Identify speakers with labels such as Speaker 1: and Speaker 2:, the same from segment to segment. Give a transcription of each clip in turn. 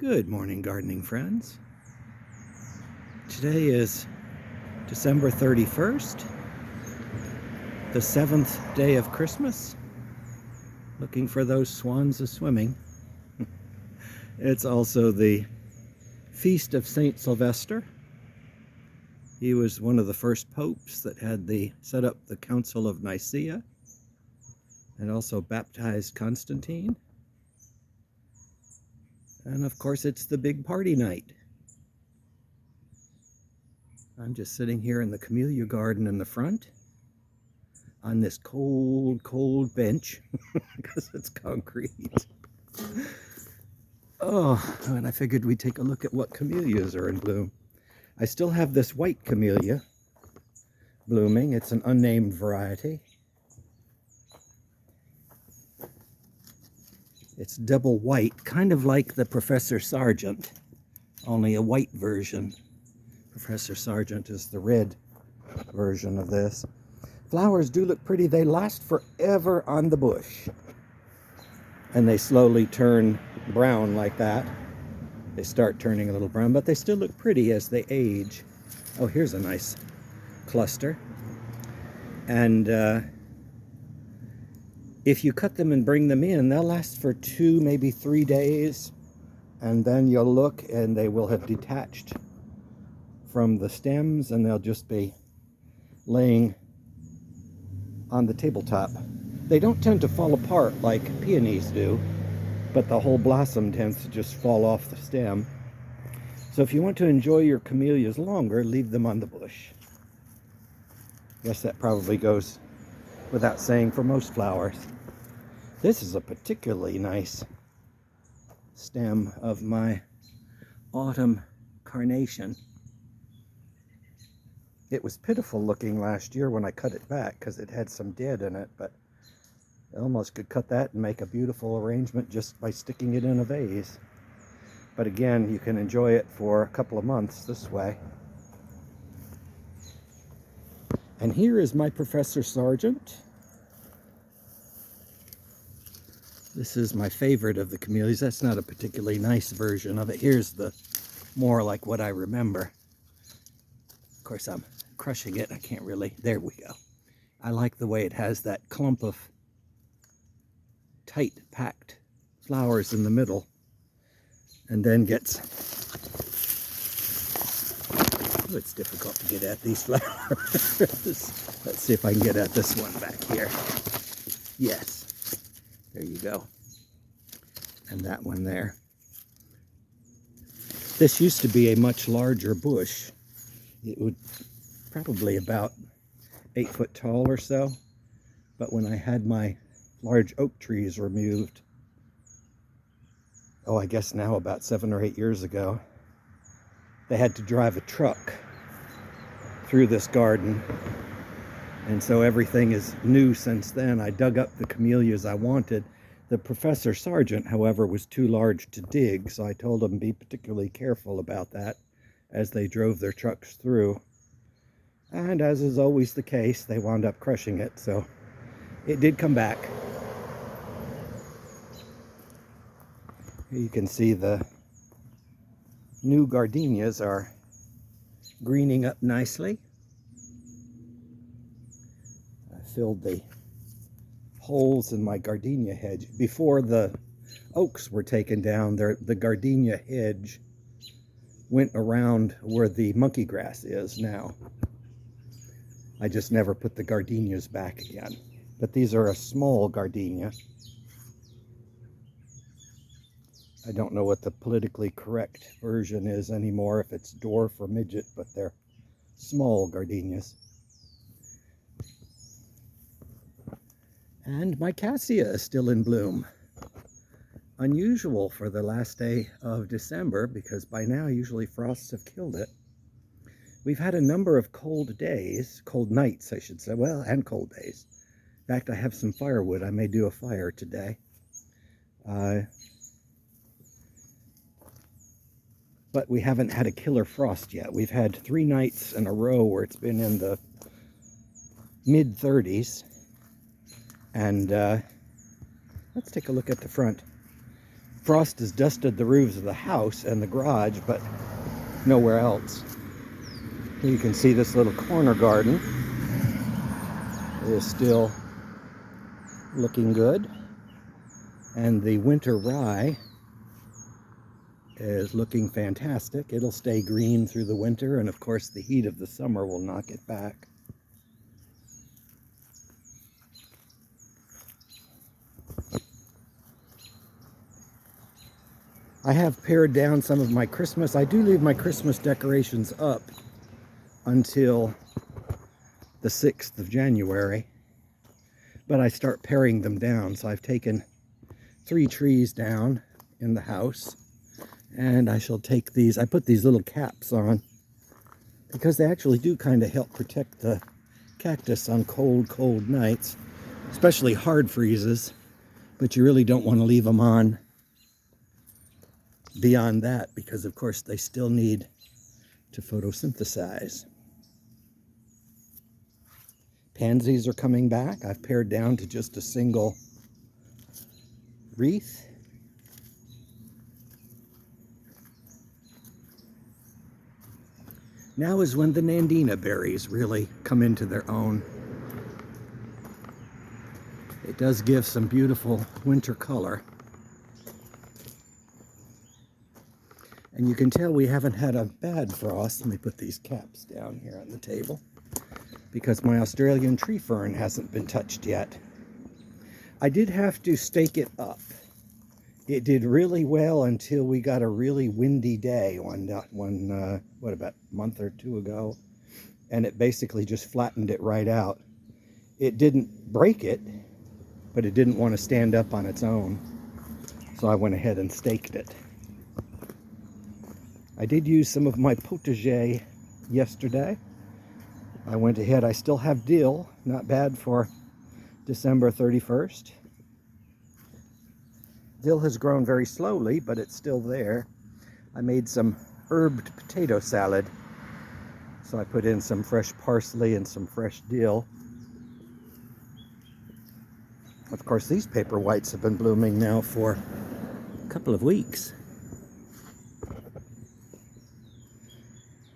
Speaker 1: Good morning, gardening friends. Today is December 31st, the 7th day of Christmas. Looking for those swans a-swimming. It's also the feast of Saint Sylvester. He was one of the first popes that had set up the Council of Nicaea and also baptized Constantine. And of course, it's the big party night. I'm just sitting here in the camellia garden in the front on this cold bench because it's concrete. Oh, and I figured we'd take a look at what camellias are in bloom. I still have this white camellia blooming. It's an unnamed variety. It's double white, kind of like the Professor Sargent, only a white version. Professor Sargent is the red version of this. Flowers do look pretty. They last forever on the bush. And they slowly turn brown like that. They start turning a little brown, but they still look pretty as they age. Oh, here's a nice cluster. And if you cut them and bring them in, they'll last for 2, maybe 3 days. And then you'll look and they will have detached from the stems and they'll just be laying on the tabletop. They don't tend to fall apart like peonies do, but the whole blossom tends to just fall off the stem. So if you want to enjoy your camellias longer, leave them on the bush. Guess that probably goes without saying for most flowers. This is a particularly nice stem of my autumn carnation. It was pitiful looking last year when I cut it back because it had some dead in it, but I almost could cut that and make a beautiful arrangement just by sticking it in a vase. But again, you can enjoy it for a couple of months this way. And here is my Professor Sargent. This is my favorite of the camellias. That's not a particularly nice version of it. Here's the more like what I remember. Of course, I'm crushing it. I can't really. There we go. I like the way it has that clump of tight packed flowers in the middle and then gets, oh, it's difficult to get at these flowers. Let's see if I can get at this one back here. Yes, there you go. And that one there. This used to be a much larger bush. It would probably about 8 foot tall or so. But when I had my large oak trees removed, oh, I guess now about 7 or 8 years ago, they had to drive a truck through this garden. And so everything is new since then. I dug up the camellias I wanted. The Professor Sargent, however, was too large to dig, so I told them to be particularly careful about that as they drove their trucks through. And as is always the case, they wound up crushing it, so it did come back. Here you can see the new gardenias are greening up nicely. I filled the holes in my gardenia hedge. Before the oaks were taken down, the gardenia hedge went around where the monkey grass is now. I just never put the gardenias back again. But these are a small gardenia. I don't know what the politically correct version is anymore, if it's dwarf or midget, but they're small gardenias. And my cassia is still in bloom. Unusual for the last day of December, because by now usually frosts have killed it. We've had a number of cold days, cold nights I should say, well, and cold days. In fact, I have some firewood. I may do a fire today. But we haven't had a killer frost yet. We've had 3 nights in a row where it's been in the mid-30s. And let's take a look at the front. Frost has dusted the roofs of the house and the garage, but nowhere else. Here you can see this little corner garden is still looking good. And the winter rye is looking fantastic. It'll stay green through the winter, and of course the heat of the summer will knock it back. I have pared down some of my Christmas. I do leave my Christmas decorations up until the 6th of January, but I start paring them down. So I've taken 3 trees down in the house, and I shall take these. I put these little caps on because they actually do kind of help protect the cactus on cold nights, especially hard freezes, but you really don't want to leave them on beyond that because of course they still need to photosynthesize. Pansies are coming back. I've pared down to just a single wreath. Now is when the Nandina berries really come into their own. It does give some beautiful winter color. And you can tell we haven't had a bad frost. Let me put these caps down here on the table, because my Australian tree fern hasn't been touched yet. I did have to stake it up. It did really well until we got a really windy day what, about a month or 2 ago, and it basically just flattened it right out. It didn't break it, but it didn't want to stand up on its own, so I went ahead and staked it. I did use some of my potager yesterday. I went ahead, I still have dill, not bad for December 31st. Dill has grown very slowly, but it's still there. I made some herbed potato salad, so I put in some fresh parsley and some fresh dill. Of course, these paper whites have been blooming now for a couple of weeks.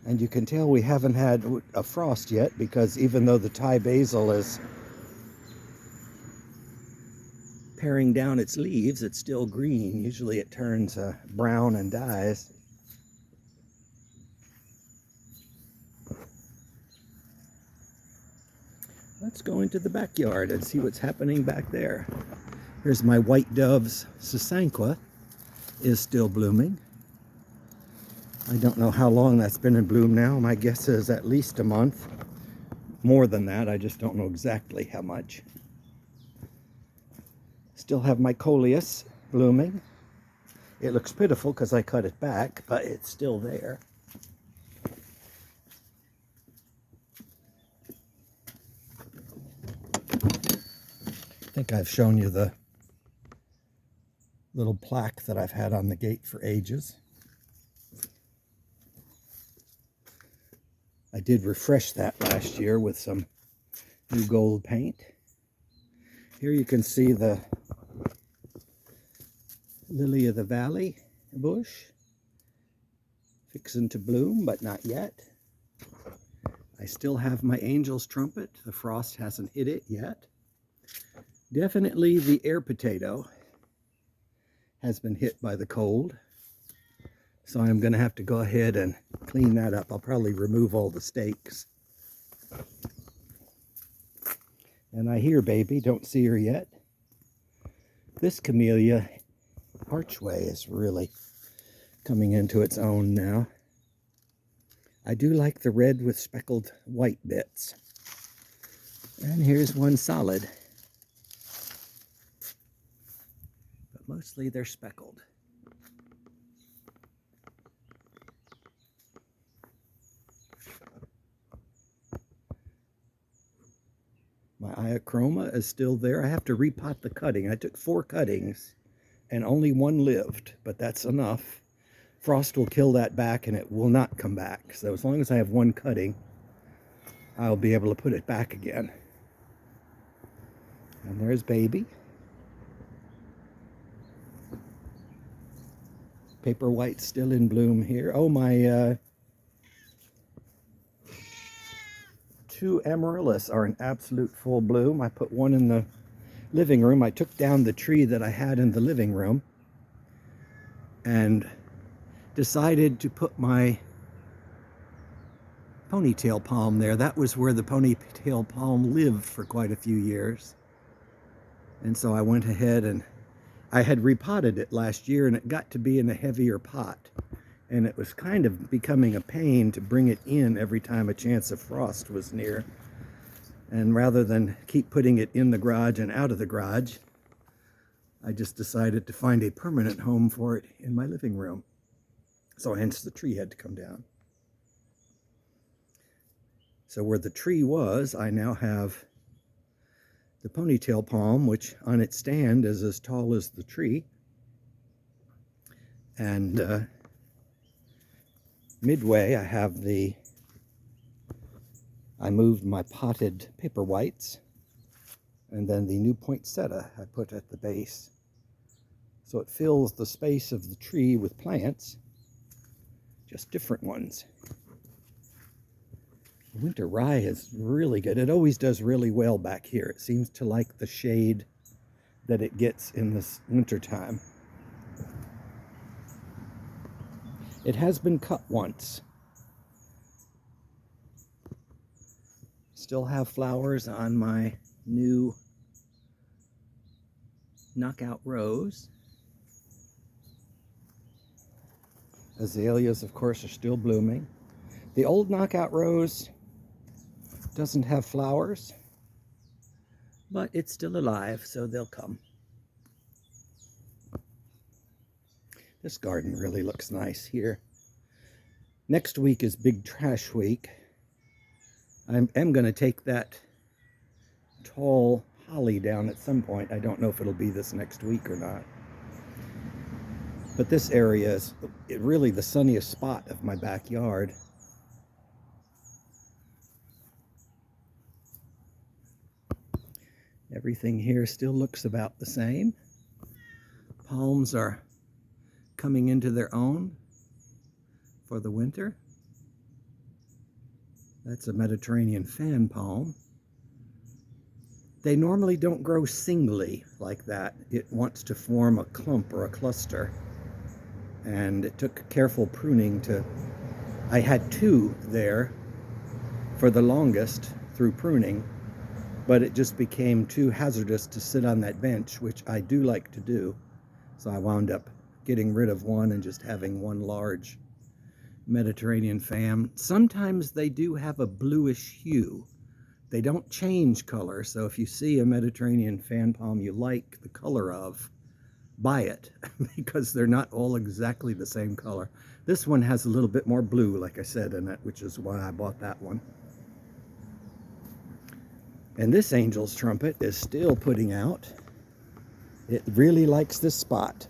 Speaker 1: And you can tell we haven't had a frost yet, because even though the Thai basil is paring down its leaves, it's still green. Usually it turns brown and dies. Let's go into the backyard and see what's happening back there. Here's my white dove's sasanqua is still blooming. I don't know how long that's been in bloom now. My guess is at least a month. More than that, I just don't know exactly how much. Still have my coleus blooming. It looks pitiful because I cut it back, but it's still there. I think I've shown you the little plaque that I've had on the gate for ages. I did refresh that last year with some new gold paint. Here you can see the lily of the valley bush fixing to bloom, but not yet. I still have my angel's trumpet. The frost hasn't hit it yet. Definitely the air potato has been hit by the cold, so I'm going to have to go ahead and clean that up. I'll probably remove all the stakes. And I hear baby, don't see her yet. This camellia archway is really coming into its own now. I do like the red with speckled white bits. And here's one solid. But mostly they're speckled. My iachroma is still there. I have to repot the cutting. I took 4 cuttings and only 1 lived, but that's enough. Frost will kill that back and it will not come back. So as long as I have 1 cutting, I'll be able to put it back again. And there's baby. Paper white's still in bloom here. Oh, my 2 amaryllis are in absolute full bloom. I put one in the living room. I took down the tree that I had in the living room and decided to put my ponytail palm there. That was where the ponytail palm lived for quite a few years. And so I went ahead and I had repotted it last year, and it got to be in a heavier pot. And it was kind of becoming a pain to bring it in every time a chance of frost was near. And rather than keep putting it in the garage and out of the garage, I just decided to find a permanent home for it in my living room. So hence the tree had to come down. So where the tree was, I now have the ponytail palm, which on its stand is as tall as the tree. And midway, I moved my potted paper whites, and then the new poinsettia I put at the base. So it fills the space of the tree with plants, just different ones. Winter rye is really good. It always does really well back here. It seems to like the shade that it gets in this winter time. It has been cut once. Still have flowers on my new knockout rose. Azaleas, of course, are still blooming. The old knockout rose doesn't have flowers, but it's still alive, so they'll come. This garden really looks nice here. Next week is Big Trash Week. I am going to take that tall holly down at some point. I don't know if it'll be this next week or not. But this area is really the sunniest spot of my backyard. Everything here still looks about the same. Palms are coming into their own for the winter. That's a Mediterranean fan palm. They normally don't grow singly like that. It wants to form a clump or a cluster. And it took careful pruning I had 2 there for the longest through pruning, but it just became too hazardous to sit on that bench, which I do like to do. So I wound up getting rid of one and just having one large Mediterranean fan. Sometimes they do have a bluish hue. They don't change color, so if you see a Mediterranean fan palm you like the color of, buy it, because they're not all exactly the same color. This one has a little bit more blue, like I said, in it, which is why I bought that one. And this angel's trumpet is still putting out. It really likes this spot.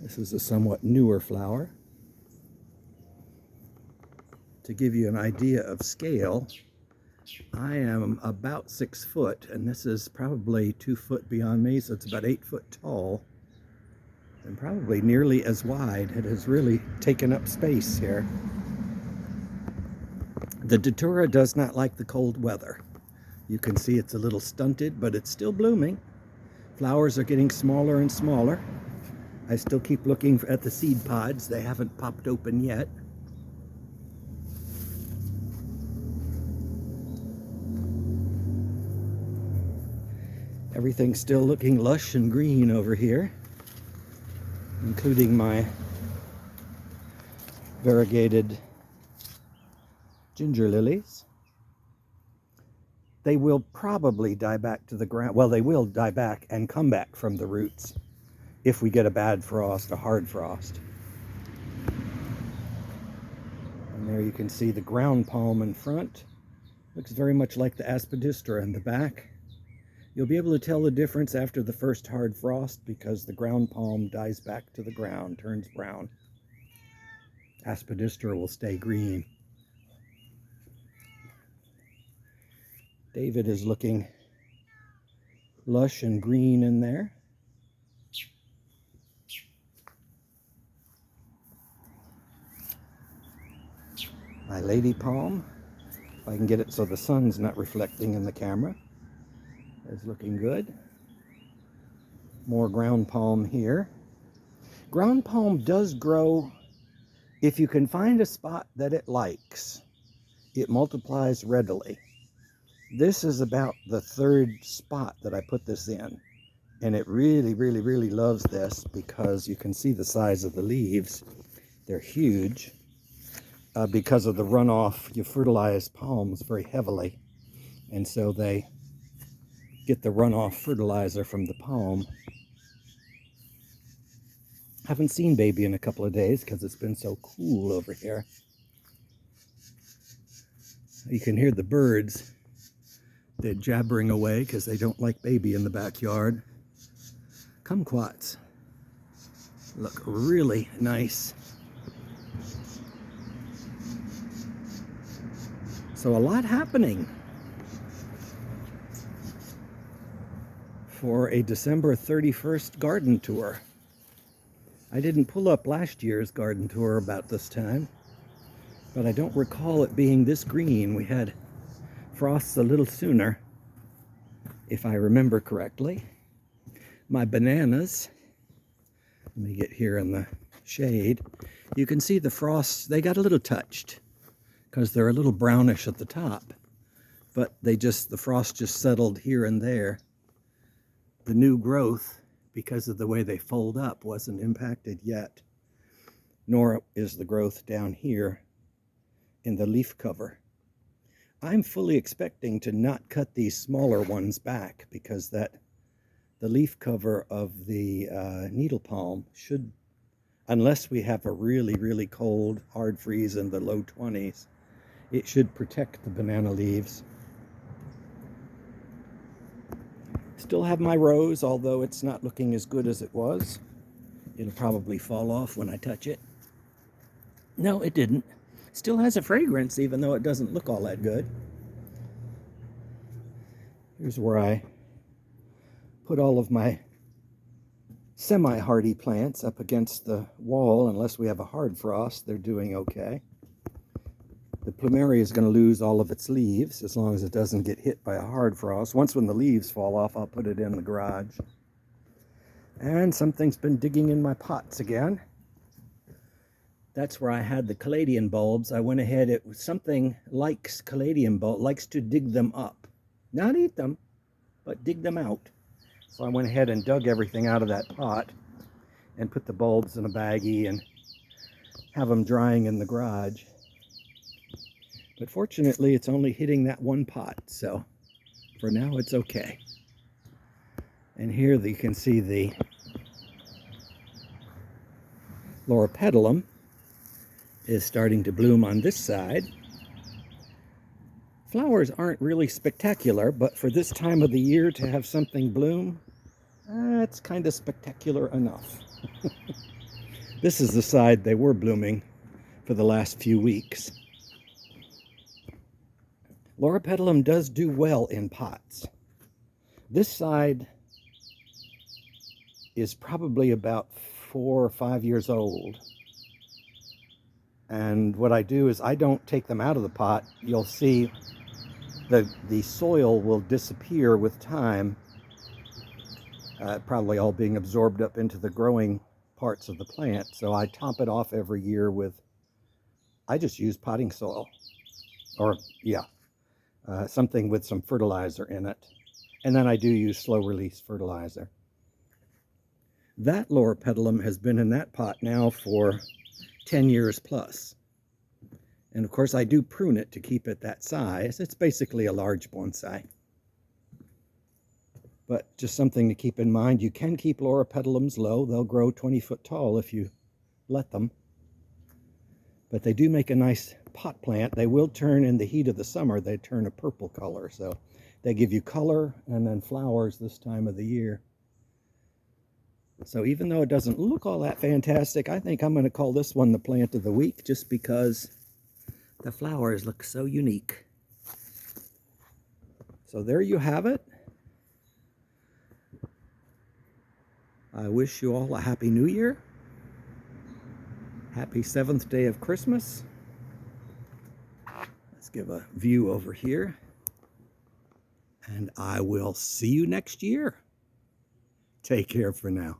Speaker 1: This is a somewhat newer flower. To give you an idea of scale, I am about 6 foot, and this is probably 2 foot beyond me, so it's about 8 foot tall, and probably nearly as wide. It has really taken up space here. The datura does not like the cold weather. You can see it's a little stunted, but it's still blooming. Flowers are getting smaller and smaller. I still keep looking at the seed pods. They haven't popped open yet. Everything's still looking lush and green over here, including my variegated ginger lilies. They will probably die back to the ground. Well, they will die back and come back from the roots if we get a bad frost, a hard frost. And there you can see the ground palm in front. Looks very much like the aspidistra in the back. You'll be able to tell the difference after the first hard frost because the ground palm dies back to the ground, turns brown. Aspidistra will stay green. David is looking lush and green in there. My lady palm, if I can get it so the sun's not reflecting in the camera, is looking good. More ground palm here. Ground palm does grow if you can find a spot that it likes. It multiplies readily. This is about the third spot that I put this in. And it really, really, really loves this because you can see the size of the leaves. They're huge. Because of the runoff, you fertilize palms very heavily. And so they get the runoff fertilizer from the palm. Haven't seen baby in a couple of days because it's been so cool over here. You can hear the birds. They're jabbering away because they don't like baby in the backyard. Kumquats look really nice. So a lot happening for a December 31st garden tour. I didn't pull up last year's garden tour about this time, but I don't recall it being this green. We had frosts a little sooner, if I remember correctly. My bananas, let me get here in the shade. You can see the frosts, they got a little touched because they're a little brownish at the top, but the frost just settled here and there. The new growth, because of the way they fold up, wasn't impacted yet, nor is the growth down here in the leaf cover. I'm fully expecting to not cut these smaller ones back because the leaf cover of the needle palm should, unless we have a really, really cold hard freeze in the low 20s, it should protect the banana leaves. Still have my rose, although it's not looking as good as it was. It'll probably fall off when I touch it. No, it didn't. Still has a fragrance, even though it doesn't look all that good. Here's where I put all of my semi-hardy plants up against the wall. Unless we have a hard frost, they're doing okay. The plumeria is going to lose all of its leaves as long as it doesn't get hit by a hard frost. Once when the leaves fall off, I'll put it in the garage. And something's been digging in my pots again. That's where I had the caladium bulbs. I went ahead, something likes caladium bulbs, likes to dig them up. Not eat them, but dig them out. So I went ahead and dug everything out of that pot and put the bulbs in a baggie and have them drying in the garage. But fortunately, it's only hitting that one pot, so for now it's okay. And here you can see the loropetalum is starting to bloom on this side. Flowers aren't really spectacular, but for this time of the year to have something bloom, it's kind of spectacular enough. This is the side they were blooming for the last few weeks. Loropetalum does do well in pots. This side is probably about 4 or 5 years old. And what I do is I don't take them out of the pot. You'll see the soil will disappear with time, probably all being absorbed up into the growing parts of the plant. So I top it off every year with, I just use potting soil, or something with some fertilizer in it. And then I do use slow release fertilizer. That loropetalum has been in that pot now for 10 years plus. And of course I do prune it to keep it that size. It's basically a large bonsai. But just something to keep in mind, you can keep loropetalums low. They'll grow 20 foot tall if you let them. But they do make a nice pot plant. They will turn in the heat of the summer, they turn a purple color. So they give you color and then flowers this time of the year. So even though it doesn't look all that fantastic, I think I'm going to call this one the plant of the week just because the flowers look so unique. So there you have it. I wish you all a Happy New Year. Happy 7th day of Christmas. give a view over here. And I will see you next year. Take care for now.